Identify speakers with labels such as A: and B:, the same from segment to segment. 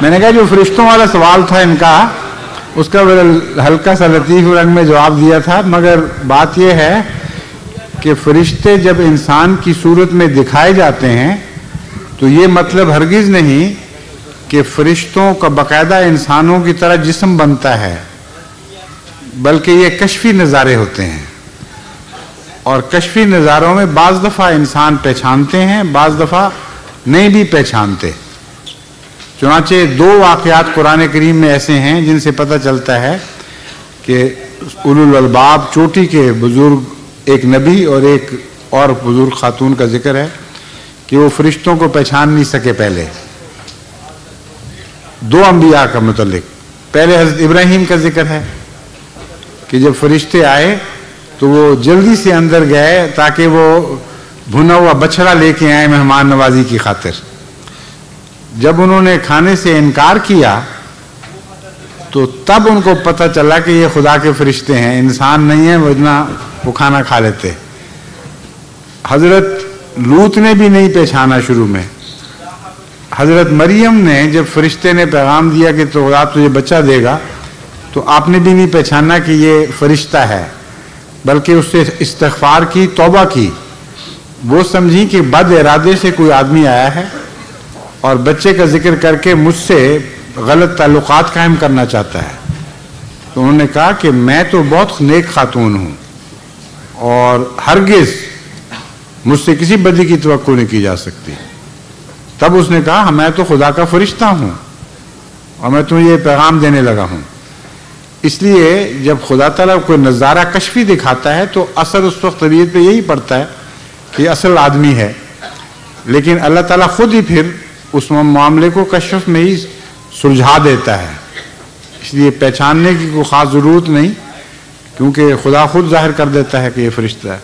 A: میں نے کہا جو فرشتوں والا سوال تھا ان کا، اس کا ہلکا سا لطیف رنگ میں جواب دیا تھا، مگر بات یہ ہے کہ فرشتے جب انسان کی صورت میں دکھائے جاتے ہیں تو یہ مطلب ہرگز نہیں کہ فرشتوں کا باقاعدہ انسانوں کی طرح جسم بنتا ہے، بلکہ یہ کشفی نظارے ہوتے ہیں، اور کشفی نظاروں میں بعض دفعہ انسان پہچانتے ہیں، بعض دفعہ نہیں بھی پہچانتے۔ چنانچہ دو واقعات قرآن کریم میں ایسے ہیں جن سے پتہ چلتا ہے کہ اولو الالباب چوٹی کے بزرگ ایک نبی اور ایک اور بزرگ خاتون کا ذکر ہے کہ وہ فرشتوں کو پہچان نہیں سکے پہلے، دو انبیاء کا متعلق۔ پہلے حضرت ابراہیم کا ذکر ہے کہ جب فرشتے آئے تو وہ جلدی سے اندر گئے تاکہ وہ بھنا ہوا بچڑا لے کے آئے مہمان نوازی کی خاطر۔ جب انہوں نے کھانے سے انکار کیا تو تب ان کو پتہ چلا کہ یہ خدا کے فرشتے ہیں، انسان نہیں ہیں، ورنہ وہ کھانا کھا لیتے۔ حضرت لوط نے بھی نہیں پہچانا شروع میں۔ حضرت مریم نے جب فرشتے نے پیغام دیا کہ تو خدا تجھے بچہ دے گا تو آپ نے بھی نہیں پہچانا کہ یہ فرشتہ ہے، بلکہ اس سے استغفار کی، توبہ کی۔ وہ سمجھی کہ بد ارادے سے کوئی آدمی آیا ہے اور بچے کا ذکر کر کے مجھ سے غلط تعلقات قائم کرنا چاہتا ہے۔ تو انہوں نے کہا کہ میں تو بہت نیک خاتون ہوں اور ہرگز مجھ سے کسی بدی کی توقع نہیں کی جا سکتی۔ تب اس نے کہا میں تو خدا کا فرشتہ ہوں اور میں تمہیں یہ پیغام دینے لگا ہوں۔ اس لیے جب خدا تعالیٰ کوئی نظارہ کشفی دکھاتا ہے تو اثر اس وقت طبیعت پہ یہی پڑتا ہے کہ اصل آدمی ہے، لیکن اللہ تعالیٰ خود ہی پھر اس معاملے کو کشف میں ہی سلجھا دیتا ہے۔ اس لیے پہچاننے کی کوئی خاص ضرورت نہیں، کیونکہ خدا خود ظاہر کر دیتا ہے کہ یہ فرشتہ ہے۔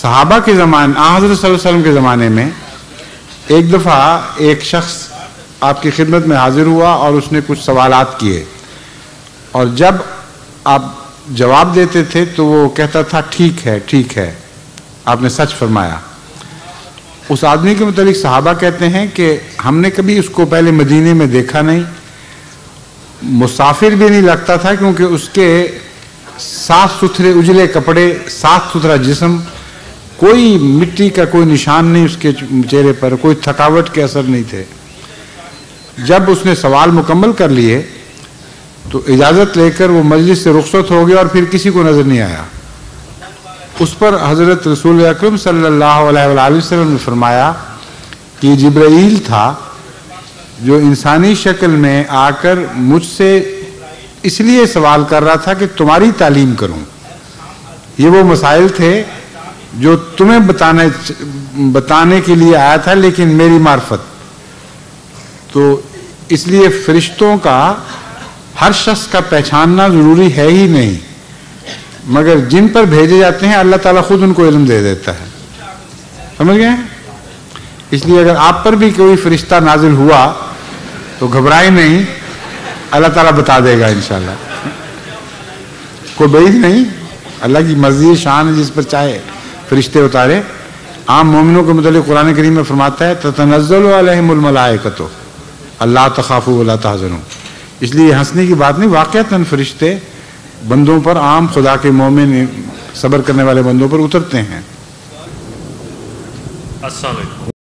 A: صحابہ کے زمانے، حضرت صلی اللہ علیہ وسلم کے زمانے میں ایک دفعہ ایک شخص آپ کی خدمت میں حاضر ہوا اور اس نے کچھ سوالات کیے، اور جب آپ جواب دیتے تھے تو وہ کہتا تھا ٹھیک ہے ٹھیک ہے، آپ نے سچ فرمایا۔ اس آدمی کے متعلق صحابہ کہتے ہیں کہ ہم نے کبھی اس کو پہلے مدینے میں دیکھا نہیں، مسافر بھی نہیں لگتا تھا، کیونکہ اس کے صاف ستھرے اجلے کپڑے، صاف ستھرا جسم، کوئی مٹی کا کوئی نشان نہیں اس کے چہرے پر، کوئی تھکاوٹ کے اثر نہیں تھے۔ جب اس نے سوال مکمل کر لیے تو اجازت لے کر وہ مجلس سے رخصت ہو گیا اور پھر کسی کو نظر نہیں آیا۔ اس پر حضرت رسول اکرم صلی اللہ علیہ وآلہ وسلم نے فرمایا کہ یہ جبرائیل تھا جو انسانی شکل میں آ کر مجھ سے اس لیے سوال کر رہا تھا کہ تمہاری تعلیم کروں۔ یہ وہ مسائل تھے جو تمہیں بتانے کے لیے آیا تھا، لیکن میری معرفت۔ تو اس لیے فرشتوں کا ہر شخص کا پہچاننا ضروری ہے ہی نہیں، مگر جن پر بھیجے جاتے ہیں اللہ تعالیٰ خود ان کو علم دے دیتا ہے۔ سمجھ گئے؟ اس لیے اگر آپ پر بھی کوئی فرشتہ نازل ہوا تو گھبرائے نہیں، اللہ تعالیٰ بتا دے گا انشاءاللہ۔ کوئی بعید نہیں، اللہ کی مرضی شان ہے، جس پر چاہے فرشتے اتارے۔ عام مومنوں کے متعلق قرآن کریم میں فرماتا ہے تتنزل علیہم الملائکۃ الا تخافوا ولا تحزنوا۔ اس لیے ہنسنے کی بات نہیں، واقعتاً فرشتے بندوں پر، عام خدا کے مومن صبر کرنے والے بندوں پر اترتے ہیں۔
B: السلام علیکم۔